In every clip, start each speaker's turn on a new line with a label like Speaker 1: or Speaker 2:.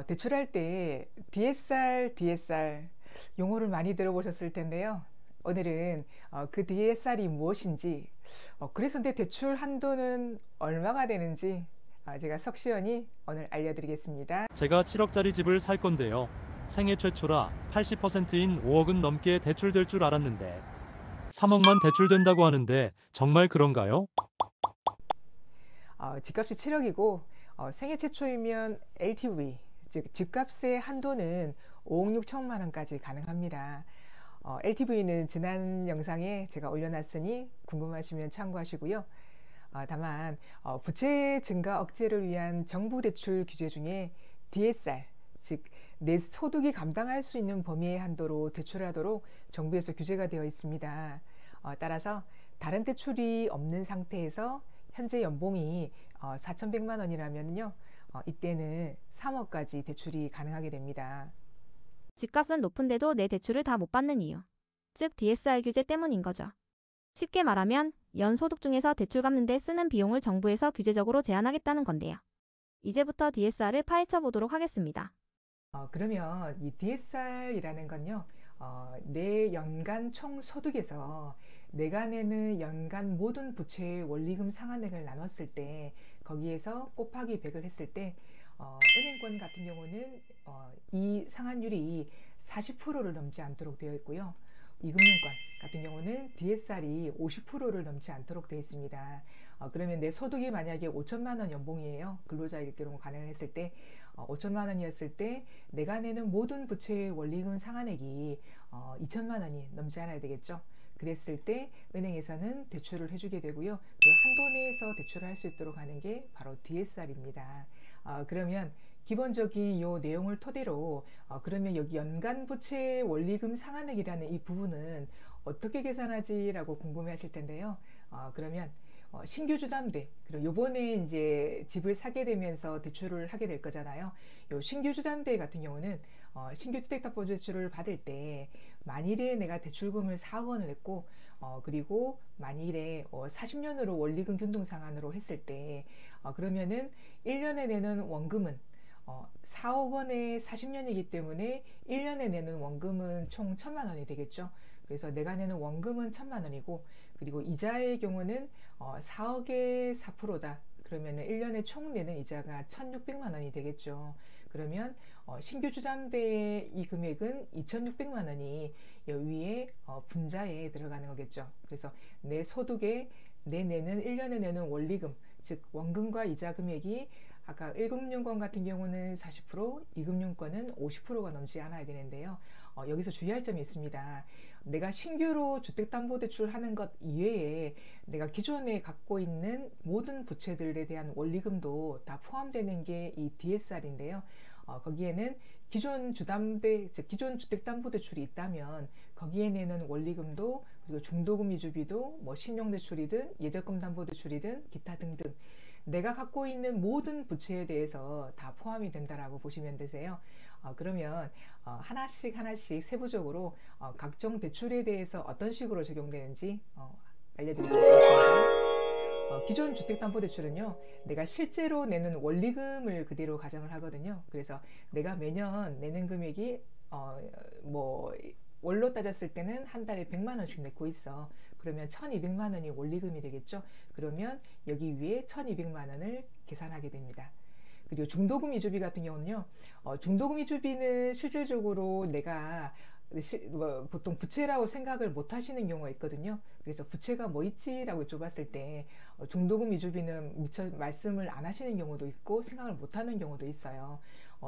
Speaker 1: 대출할 때 DSR 용어를 많이 들어보셨을 텐데요. 오늘은 그 DSR이 무엇인지, 그래서 내 대출 한도는 얼마가 되는지 제가 석시원이 오늘 알려드리겠습니다.
Speaker 2: 제가 7억짜리 집을 살 건데요. 생애 최초라 80%인 5억은 넘게 대출될 줄 알았는데 3억만 대출된다고 하는데 정말 그런가요?
Speaker 1: 집값이 7억이고 생애 최초이면 LTV, 즉 집값의 한도는 5억 6천만 원까지 가능합니다. LTV는 지난 영상에 제가 올려놨으니 궁금하시면 참고하시고요. 다만 부채 증가 억제를 위한 정부 대출 규제 중에 DSR, 즉 내 소득이 감당할 수 있는 범위의 한도로 대출하도록 정부에서 규제가 되어 있습니다. 따라서 다른 대출이 없는 상태에서 현재 연봉이 4,100만 원이라면요, 이때는 3억까지 대출이 가능하게 됩니다.
Speaker 3: 집값은 높은데도 내 대출을 다 못 받는 이유. 즉 DSR 규제 때문인 거죠. 쉽게 말하면 연소득 중에서 대출 갚는 데 쓰는 비용을 정부에서 규제적으로 제한하겠다는 건데요. 이제부터 DSR을 파헤쳐 보도록 하겠습니다.
Speaker 1: 그러면 이 DSR이라는 건요, 내 연간 총 소득에서 내가 내는 연간 모든 부채의 원리금 상환액을 나눴을 때 거기에서 곱하기 100을 했을 때 은행권 같은 경우는 이 상환율이 40%를 넘지 않도록 되어 있고요. 이금융권 같은 경우는 DSR이 50%를 넘지 않도록 되어 있습니다. 그러면 내 소득이 만약에 5천만 원 연봉이에요. 근로자일 경우 가능했을 때 5천만 원이었을 때 내가 내는 모든 부채의 원리금 상환액이 2천만 원이 넘지 않아야 되겠죠. 그랬을 때 은행에서는 대출을 해주게 되고요. 그 한도 내에서 대출을 할 수 있도록 하는 게 바로 DSR입니다. 그러면 기본적인 이 내용을 토대로 그러면 여기 연간 부채 원리금 상환액이라는 이 부분은 어떻게 계산하지라고 궁금해 하실 텐데요. 그러면 신규 주담대, 그리고 요번에 이제 집을 사게 되면서 대출을 하게 될 거잖아요. 요 신규 주담대 같은 경우는 신규 주택담보대출을 받을 때 만일에 내가 대출금을 4억 원을 냈고 그리고 만일에 40년으로 원리금 균등상환으로 했을 때 그러면은 1년에 내는 원금은 4억 원에 40년이기 때문에 1년에 내는 원금은 총 1,000만 원이 되겠죠. 그래서 내가 내는 원금은 1,000만 원이고 그리고 이자의 경우는 4억의 4%다. 그러면 1년에 총 내는 이자가 1,600만 원이 되겠죠. 그러면 신규 주담대의 이 금액은 2,600만 원이 여기에 분자에 들어가는 거겠죠. 그래서 내 소득에 내 내는 1년에 내는 원리금, 즉 원금과 이자 금액이 아까 1금융권 같은 경우는 40%, 2금융권은 50%가 넘지 않아야 되는데요. 여기서 주의할 점이 있습니다. 내가 신규로 주택담보대출 하는 것 이외에 내가 기존에 갖고 있는 모든 부채들에 대한 원리금도 다 포함되는 게 이 DSR인데요. 거기에는 기존 주담대, 즉 기존 주택담보대출이 있다면 거기에 내는 원리금도 그리고 중도금 위주비도 뭐 신용대출이든 예적금 담보대출이든 기타 등등 내가 갖고 있는 모든 부채에 대해서 다 포함이 된다라고 보시면 되세요. 그러면 하나씩 세부적으로 각종 대출에 대해서 어떤 식으로 적용되는지 알려드리겠습니다. 기존 주택담보대출은요, 내가 실제로 내는 원리금을 그대로 가정을 하거든요. 그래서 내가 매년 내는 금액이 뭐 월로 따졌을 때는 한 달에 100만 원씩 내고 있어. 그러면 1,200만 원이 원리금이 되겠죠. 그러면 여기 위에 1,200만 원을 계산하게 됩니다. 그리고 중도금 위주비 같은 경우는요, 중도금 위주비는 실질적으로 내가 보통 부채라고 생각을 못 하시는 경우가 있거든요. 그래서 부채가 뭐 있지라고 여쭤봤을 때 중도금 위주비는 미처 말씀을 안 하시는 경우도 있고 생각을 못 하는 경우도 있어요.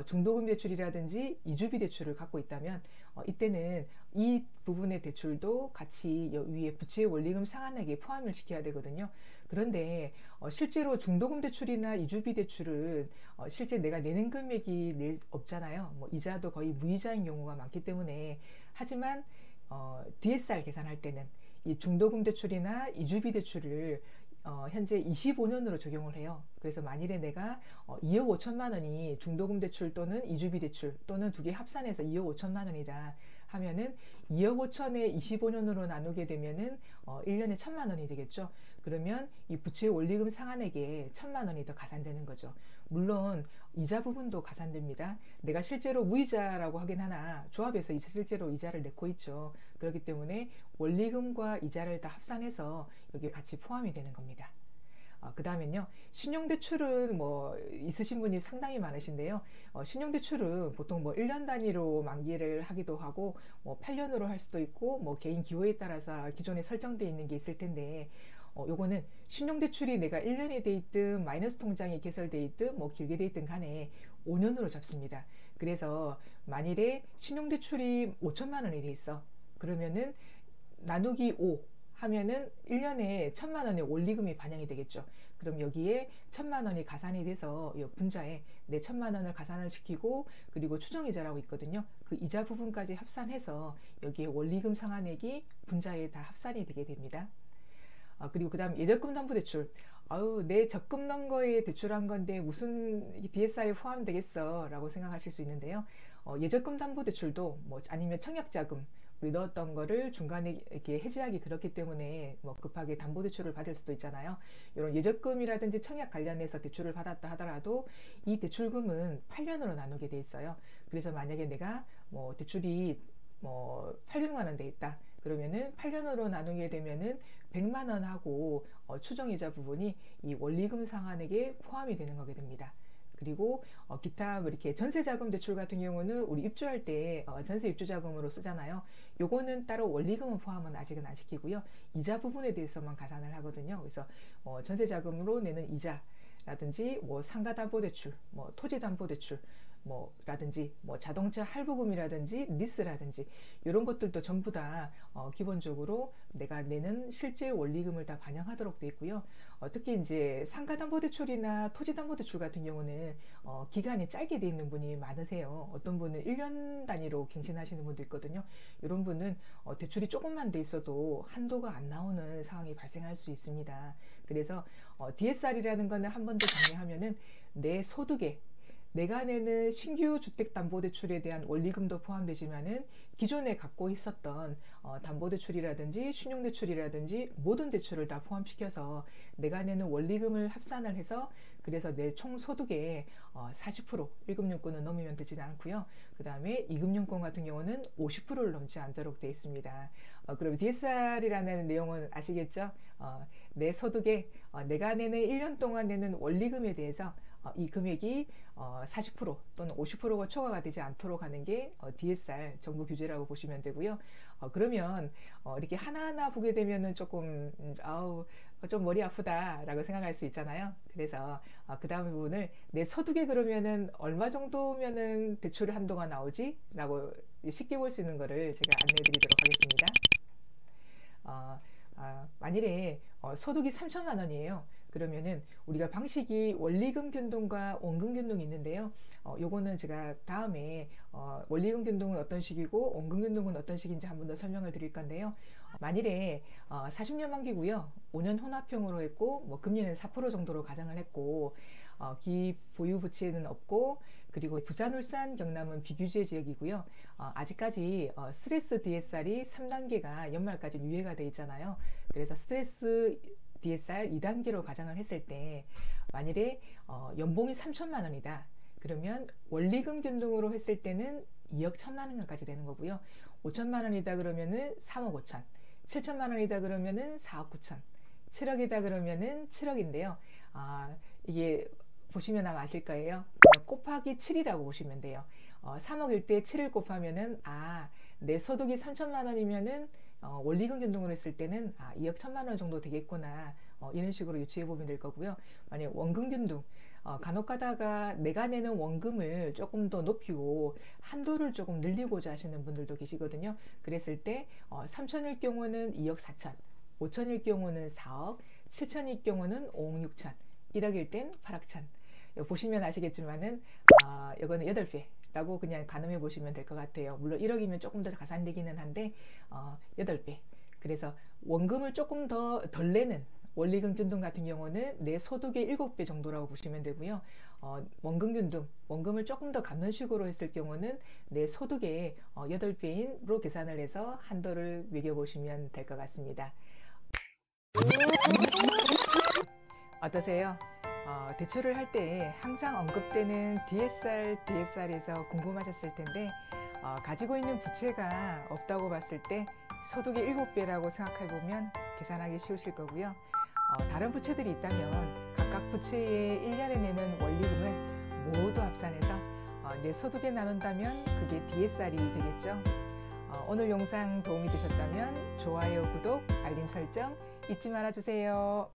Speaker 1: 중도금 대출이라든지 이주비 대출을 갖고 있다면 이때는 이 부분의 대출도 같이 위에 부채 원리금 상환액에 포함을 시켜야 되거든요. 그런데 실제로 중도금 대출이나 이주비 대출은 실제 내가 내는 금액이 없잖아요. 뭐 이자도 거의 무이자인 경우가 많기 때문에 하지만 DSR 계산할 때는 이 중도금 대출이나 이주비 대출을 현재 25년으로 적용을 해요. 그래서 만일에 내가 2억 5천만 원이 중도금 대출 또는 이주비 대출 또는 두 개 합산해서 2억 5천만 원이다 하면은 2억 5천에 25년으로 나누게 되면은 1년에 1,000만 원이 되겠죠. 그러면 이 부채 원리금 상환액에 1,000만 원이 더 가산되는 거죠. 물론 이자 부분도 가산됩니다. 내가 실제로 무이자라고 하긴 하나 조합에서 실제로 이자를 내고 있죠. 그렇기 때문에 원리금과 이자를 다 합산해서 여기에 같이 포함이 되는 겁니다. 그 다음엔요, 신용대출은 뭐 있으신 분이 상당히 많으신데요. 신용대출은 보통 뭐 1년 단위로 만기를 하기도 하고 뭐 8년으로 할 수도 있고 뭐 개인 기호에 따라서 기존에 설정되어 있는 게 있을 텐데, 요거는 신용대출이 내가 1년이 돼 있든 마이너스 통장이 개설돼 있든 뭐 길게 돼 있든 간에 5년으로 잡습니다. 그래서 만일에 신용대출이 5천만 원이 돼 있어. 그러면은 나누기 5 하면은 1년에 1,000만 원의 원리금이 반영이 되겠죠. 그럼 여기에 1,000만 원이 가산이 돼서 이 분자에 내 1,000만 원을 가산을 시키고, 그리고 추정이자라고 있거든요. 그 이자 부분까지 합산해서 여기에 원리금 상환액이 분자에 다 합산이 되게 됩니다. 그리고 그 다음 예적금 담보대출. 내 적금 넣은 거에 대출한 건데 무슨 DSR에 포함되겠어 라고 생각하실 수 있는데요. 예적금 담보대출도 뭐 아니면 청약자금 우리 넣었던 거를 중간에 이렇게 해지하기 그렇기 때문에 뭐 급하게 담보대출을 받을 수도 있잖아요. 이런 예적금이라든지 청약 관련해서 대출을 받았다 하더라도 이 대출금은 8년으로 나누게 돼 있어요. 그래서 만약에 내가 뭐 대출이 뭐 800만 원 돼 있다. 그러면은 8년으로 나누게 되면은 100만 원 하고 추정이자 부분이 이 원리금 상환액에 포함이 되는 거게 됩니다. 그리고 기타 뭐 이렇게 전세자금 대출 같은 경우는 우리 입주할 때 전세 입주자금으로 쓰잖아요. 요거는 따로 원리금은 포함은 아직은 안 시키고요. 이자 부분에 대해서만 가산을 하거든요. 그래서 전세자금으로 내는 이자라든지 뭐 상가담보대출, 뭐 토지담보대출 라든지 뭐 자동차 할부금이라든지 리스라든지 이런 것들도 전부 다 기본적으로 내가 내는 실제 원리금을 다 반영하도록 되어 있고요. 특히 이제 상가담보대출이나 토지담보대출 같은 경우는 기간이 짧게 되어 있는 분이 많으세요. 어떤 분은 1년 단위로 갱신하시는 분도 있거든요. 이런 분은 대출이 조금만 돼 있어도 한도가 안 나오는 상황이 발생할 수 있습니다. 그래서 DSR이라는 거는 한 번 더 정리하면은 내 소득에 내가 내는 신규 주택담보대출에 대한 원리금도 포함되지만은 기존에 갖고 있었던 담보대출이라든지 신용대출이라든지 모든 대출을 다 포함시켜서 내가 내는 원리금을 합산을 해서 그래서 내 총 소득의 40% 1금융권은 넘으면 되지 않고요. 그 다음에 2금융권 같은 경우는 50%를 넘지 않도록 되어 있습니다. 그럼 DSR이라는 내용은 아시겠죠? 내 소득에 내가 내는 1년 동안 내는 원리금에 대해서 이 금액이 40% 또는 50%가 초과가 되지 않도록 하는 게 DSR 정부 규제라고 보시면 되고요. 그러면 이렇게 하나하나 보게 되면은 조금 좀 머리 아프다라고 생각할 수 있잖아요. 그래서 그 다음 부분을 내 소득에 그러면은 얼마 정도면은 대출 한도가 나오지? 라고 쉽게 볼 수 있는 거를 제가 안내해 드리도록 하겠습니다. 만일에 소득이 3천만 원이에요. 그러면은 우리가 방식이 원리금 균등과 원금 균등이 있는데요. 요거는 제가 다음에 원리금 균등은 어떤 식이고 원금 균등은 어떤 식인지 한 번 더 설명을 드릴 건데요. 만일에 40년 만기고요. 5년 혼합형으로 했고 뭐 금리는 4% 정도로 가정을 했고 기보유 부채는 없고, 그리고 부산, 울산, 경남은 비규제 지역이고요. 아직까지 스트레스 DSR이 3단계가 연말까지 유예가 돼 있잖아요. 그래서 스트레스 DSR 2단계로 가정을 했을 때 만일에 연봉이 3천만 원이다. 그러면 원리금 균등으로 했을 때는 2억 1천만 원까지 되는 거고요. 5천만 원이다 그러면은 3억 5천, 7천만 원이다 그러면은 4억 9천, 7억이다 그러면은 7억인데요. 이게 보시면 아마 아실 거예요. 그냥 곱하기 7이라고 보시면 돼요. 3억일 때 7을 곱하면은 내 소득이 3천만 원이면은 원리금 균등으로 했을 때는 2억 1천만 원 정도 되겠구나, 이런 식으로 유추해 보면 될 거고요. 만약 원금 균등, 간혹 가다가 내가 내는 원금을 조금 더 높이고 한도를 조금 늘리고자 하시는 분들도 계시거든요. 그랬을 때 3천일 경우는 2억 4천, 5천일 경우는 4억, 7천일 경우는 5억 6천, 1억일 땐 8억 천. 보시면 아시겠지만은 이거는 8배 라고 그냥 가늠해 보시면 될 것 같아요. 물론 1억이면 조금 더 가산되기는 한데 8배. 그래서 원금을 조금 더 덜 내는 원리금 균등 같은 경우는 내 소득의 7배 정도라고 보시면 되고요. 원금 균등, 원금을 조금 더 갚는 식으로 했을 경우는 내 소득의 8배인으로 계산을 해서 한도를 매겨보시면 될 것 같습니다. 어떠세요? 대출을 할 때 항상 언급되는 DSR에서 궁금하셨을 텐데 가지고 있는 부채가 없다고 봤을 때 소득의 7배라고 생각해보면 계산하기 쉬우실 거고요. 다른 부채들이 있다면 각각 부채의 1년에 내는 원리금을 모두 합산해서 내 소득에 나눈다면 그게 DSR이 되겠죠. 오늘 영상 도움이 되셨다면 좋아요, 구독, 알림 설정 잊지 말아주세요.